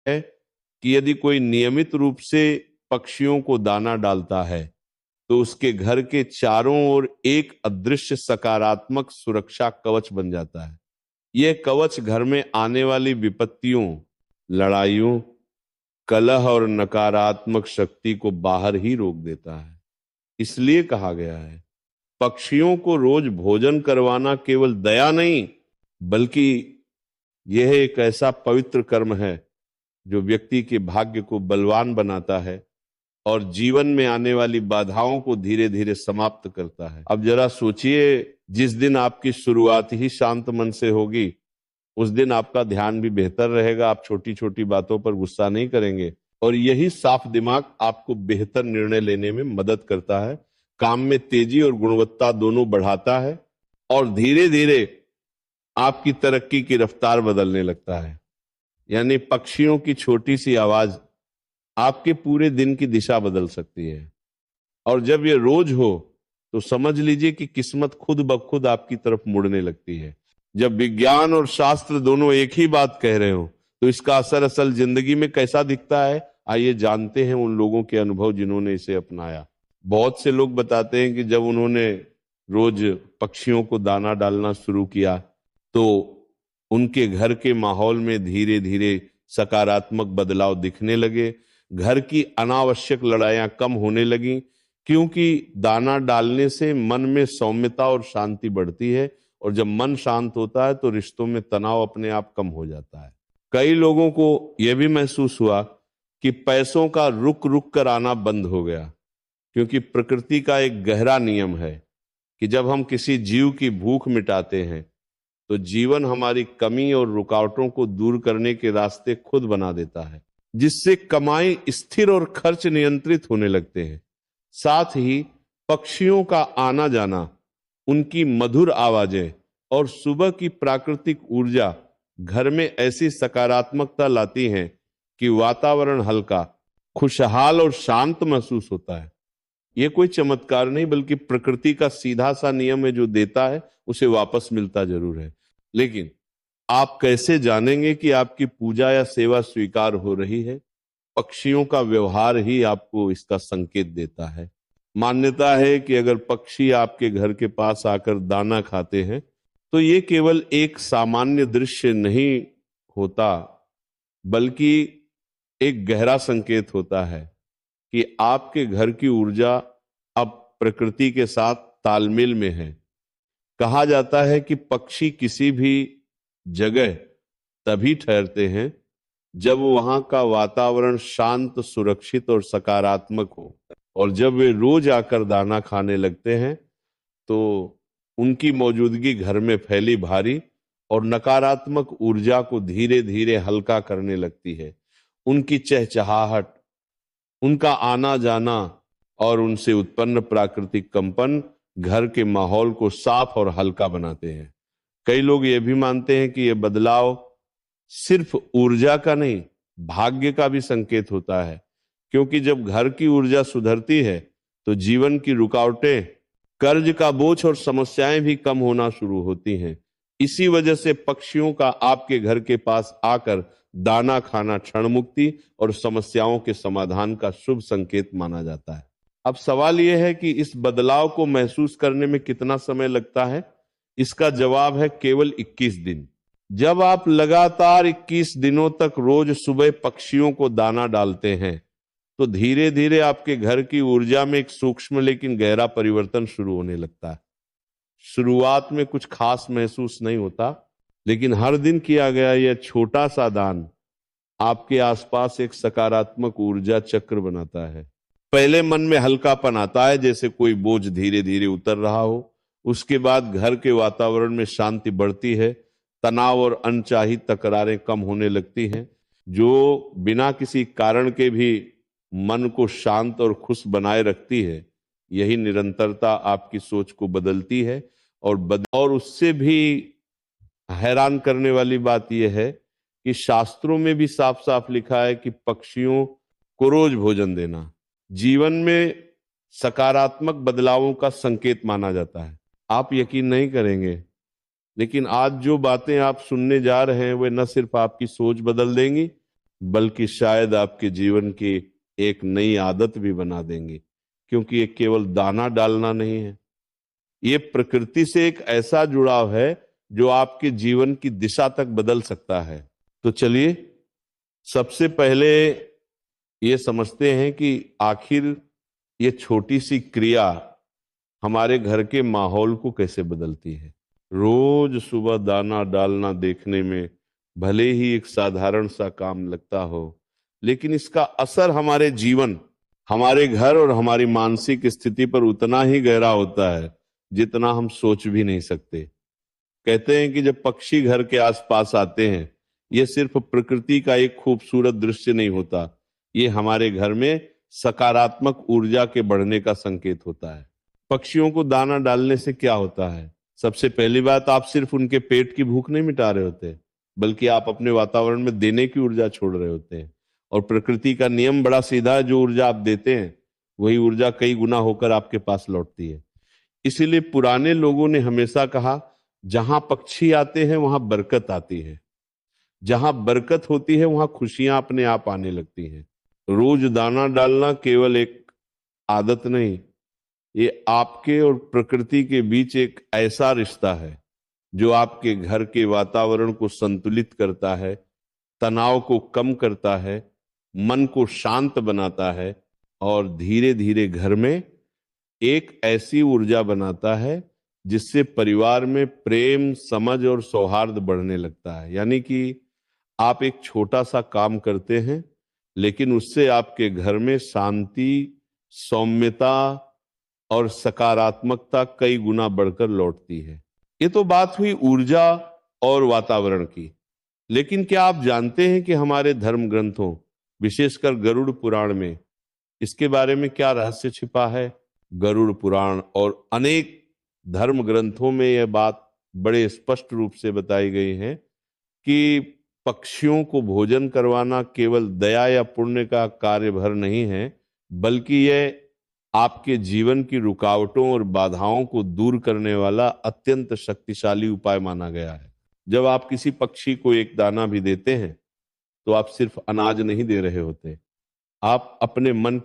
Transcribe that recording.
है कि यदि कोई नियमित रूप से पक्षियों को दाना डालता है तो उसके घर के चारों ओर एक अदृश्य सकारात्मक सुरक्षा कवच बन जाता है। यह कवच घर में आने वाली विपत्तियों, लड़ाइयों, कलह और नकारात्मक शक्ति को बाहर ही रोक देता है। इसलिए कहा गया है, पक्षियों को रोज भोजन करवाना केवल दया नहीं, बल्कि यह एक ऐसा पवित्र कर्म है जो व्यक्ति के भाग्य को बलवान बनाता है और जीवन में आने वाली बाधाओं को धीरे धीरे समाप्त करता है। अब जरा सोचिए, जिस दिन आपकी शुरुआत ही शांत मन से होगी, उस दिन आपका ध्यान भी बेहतर रहेगा, आप छोटी छोटी बातों पर गुस्सा नहीं करेंगे और यही साफ दिमाग आपको बेहतर निर्णय लेने में मदद करता है, काम में तेजी और गुणवत्ता दोनों बढ़ाता है और धीरे धीरे आपकी तरक्की की रफ्तार बदलने लगता है। यानी पक्षियों की छोटी सी आवाज आपके पूरे दिन की दिशा बदल सकती है। और जब ये रोज हो तो समझ लीजिए कि किस्मत खुद ब खुद आपकी तरफ मुड़ने लगती है। जब विज्ञान और शास्त्र दोनों एक ही बात कह रहे हो तो इसका असर असल जिंदगी में कैसा दिखता है, आइए जानते हैं उन लोगों के अनुभव जिन्होंने इसे अपनाया। बहुत से लोग बताते हैं कि जब उन्होंने रोज पक्षियों को दाना डालना शुरू किया तो उनके घर के माहौल में धीरे धीरे सकारात्मक बदलाव दिखने लगे। घर की अनावश्यक लड़ाइयां कम होने लगी, क्योंकि दाना डालने से मन में सौम्यता और शांति बढ़ती है और जब मन शांत होता है तो रिश्तों में तनाव अपने आप कम हो जाता है। कई लोगों को यह भी महसूस हुआ कि पैसों का रुक रुक कर आना बंद हो गया, क्योंकि प्रकृति का एक गहरा नियम है कि जब हम किसी जीव की भूख मिटाते हैं तो जीवन हमारी कमी और रुकावटों को दूर करने के रास्ते खुद बना देता है, जिससे कमाई स्थिर और खर्च नियंत्रित होने लगते हैं। साथ ही पक्षियों का आना जाना, उनकी मधुर आवाजें और सुबह की प्राकृतिक ऊर्जा घर में ऐसी सकारात्मकता लाती हैं कि वातावरण हल्का, खुशहाल और शांत महसूस होता है। यह कोई चमत्कार नहीं, बल्कि प्रकृति का सीधा सा नियम है, जो देता है उसे वापस मिलता जरूर है। लेकिन आप कैसे जानेंगे कि आपकी पूजा या सेवा स्वीकार हो रही है? पक्षियों का व्यवहार ही आपको इसका संकेत देता है। मान्यता है कि अगर पक्षी आपके घर के पास आकर दाना खाते हैं तो ये केवल एक सामान्य दृश्य नहीं होता, बल्कि एक गहरा संकेत होता है कि आपके घर की ऊर्जा अब प्रकृति के साथ तालमेल में है। कहा जाता है कि पक्षी किसी भी जगह तभी ठहरते हैं जब वहां का वातावरण शांत, सुरक्षित और सकारात्मक हो, और जब वे रोज आकर दाना खाने लगते हैं तो उनकी मौजूदगी घर में फैली भारी और नकारात्मक ऊर्जा को धीरे धीरे हल्का करने लगती है। उनकी चहचहाहट, उनका आना जाना और उनसे उत्पन्न प्राकृतिक कंपन घर के माहौल को साफ और हल्का बनाते हैं। कई लोग ये भी मानते हैं कि यह बदलाव सिर्फ ऊर्जा का नहीं, भाग्य का भी संकेत होता है, क्योंकि जब घर की ऊर्जा सुधरती है तो जीवन की रुकावटें, कर्ज का बोझ और समस्याएं भी कम होना शुरू होती हैं। इसी वजह से पक्षियों का आपके घर के पास आकर दाना खाना क्षण मुक्ति और समस्याओं के समाधान का शुभ संकेत माना जाता है। अब सवाल यह है कि इस बदलाव को महसूस करने में कितना समय लगता है? इसका जवाब है केवल 21 दिन। जब आप लगातार 21 दिनों तक रोज सुबह पक्षियों को दाना डालते हैं तो धीरे धीरे आपके घर की ऊर्जा में एक सूक्ष्म लेकिन गहरा परिवर्तन शुरू होने लगता है। शुरुआत में कुछ खास महसूस नहीं होता, लेकिन हर दिन किया गया यह छोटा सा दान आपके आसपास एक सकारात्मक ऊर्जा चक्र बनाता है। पहले मन में हल्कापन आता है, जैसे कोई बोझ धीरे धीरे उतर रहा हो। उसके बाद घर के वातावरण में शांति बढ़ती है, तनाव और अनचाही तकरारें कम होने लगती हैं, जो बिना किसी कारण के भी मन को शांत और खुश बनाए रखती है। यही निरंतरता आपकी सोच को बदलती है और उससे भी हैरान करने वाली बात यह है कि शास्त्रों में भी साफ साफ लिखा है कि पक्षियों को रोज भोजन देना जीवन में सकारात्मक बदलावों का संकेत माना जाता है। आप यकीन नहीं करेंगे, लेकिन आज जो बातें आप सुनने जा रहे हैं वे न सिर्फ आपकी सोच बदल देंगी, बल्कि शायद आपके जीवन की एक नई आदत भी बना देंगे, क्योंकि ये केवल दाना डालना नहीं है, ये प्रकृति से एक ऐसा जुड़ाव है जो आपके जीवन की दिशा तक बदल सकता है। तो चलिए सबसे पहले ये समझते हैं कि आखिर ये छोटी सी क्रिया हमारे घर के माहौल को कैसे बदलती है। रोज सुबह दाना डालना देखने में भले ही एक साधारण सा काम लगता हो, लेकिन इसका असर हमारे जीवन, हमारे घर और हमारी मानसिक स्थिति पर उतना ही गहरा होता है जितना हम सोच भी नहीं सकते। कहते हैं कि जब पक्षी घर के आसपास आते हैं, ये सिर्फ प्रकृति का एक खूबसूरत दृश्य नहीं होता, ये हमारे घर में सकारात्मक ऊर्जा के बढ़ने का संकेत होता है। पक्षियों को दाना डालने से क्या होता है? सबसे पहली बात, आप सिर्फ उनके पेट की भूख नहीं मिटा रहे होते, बल्कि आप अपने वातावरण में देने की ऊर्जा छोड़ रहे होते हैं। और प्रकृति का नियम बड़ा सीधा है, जो ऊर्जा आप देते हैं वही ऊर्जा कई गुना होकर आपके पास लौटती है। इसीलिए पुराने लोगों ने हमेशा कहा, जहां पक्षी आते हैं वहां बरकत आती है, जहां बरकत होती है वहां खुशियां अपने आप आने लगती हैं। रोज दाना डालना केवल एक आदत नहीं, ये आपके और प्रकृति के बीच एक ऐसा रिश्ता है जो आपके घर के वातावरण को संतुलित करता है, तनाव को कम करता है, मन को शांत बनाता है और धीरे धीरे घर में एक ऐसी ऊर्जा बनाता है जिससे परिवार में प्रेम, समझ और सौहार्द बढ़ने लगता है। यानी कि आप एक छोटा सा काम करते हैं, लेकिन उससे आपके घर में शांति, सौम्यता और सकारात्मकता कई गुना बढ़कर लौटती है। ये तो बात हुई ऊर्जा और वातावरण की। लेकिन क्या आप जानते हैं कि हमारे धर्म ग्रंथों, विशेषकर गरुड़ पुराण में इसके बारे में क्या रहस्य छिपा है? गरुड़ पुराण और अनेक धर्म ग्रंथों में यह बात बड़े स्पष्ट रूप से बताई गई है कि पक्षियों को भोजन करवाना केवल दया या पुण्य का कार्य भर नहीं है, बल्कि यह आपके जीवन की रुकावटों और बाधाओं को दूर करने वाला अत्यंत शक्तिशाली उपाय माना गया है। जब आप किसी पक्षी को एक दाना भी देते हैं, तो आप सिर्फ अनाज नहीं दे रहे होते, आप अपने मन